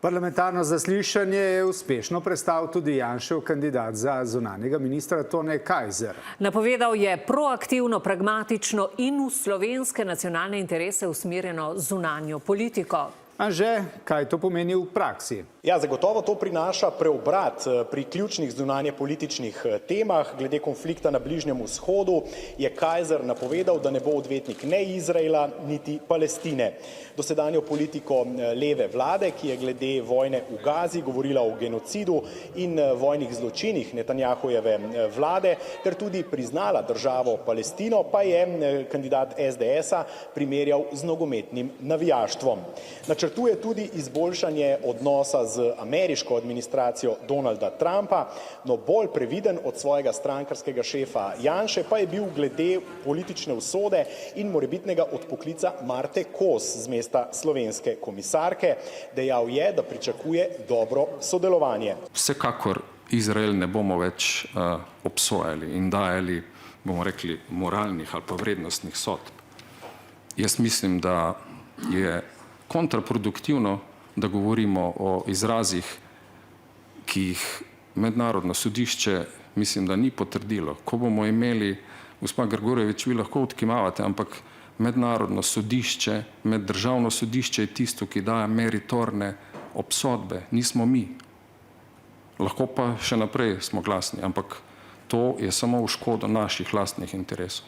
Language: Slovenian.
Parlamentarno zaslišanje je uspešno prestal tudi Janšev kandidat za zunanjega ministra Tone Kajzer. Napovedal je proaktivno, pragmatično in v slovenske nacionalne interese usmerjeno zunanjo politiko. Anže, kaj to pomeni v praksi? Ja, zagotovo to prinaša preobrat pri ključnih zunanjepolitičnih temah. Glede konflikta na Bližnjem vzhodu je Kajzer napovedal, da ne bo odvetnik ne Izraela niti Palestine. Dosedanjo politiko leve vlade, ki je glede vojne v Gazi govorila o genocidu in vojnih zločinih Netanjahujeve vlade, ter tudi priznala državo Palestino, pa je kandidat SDS-a primerjal z nogometnim navijaštvom. Načrtuje tudi izboljšanje odnosa z ameriško administracijo Donalda Trumpa, no bolj previden od svojega strankarskega šefa Janše pa je bil glede politične usode in morebitnega odpoklica Marte Kos z mesta slovenske komisarke. Dejal je, da pričakuje dobro sodelovanje. Vsekakor Izrael ne bomo več obsojali in dajali, bomo rekli, moralnih ali pa vrednostnih sodb. Jaz mislim, da je kontraproduktivno, da govorimo o izrazih, ki jih mednarodno sodišče, mislim, da ni potrdilo. Ko bomo imeli, gospa Grgurevič, vi lahko odkimavate, ampak mednarodno sodišče, meddržavno sodišče je tisto, ki daje meritorne obsodbe, nismo mi. Lahko pa še naprej smo glasni, ampak to je samo v škodo naših lastnih interesov.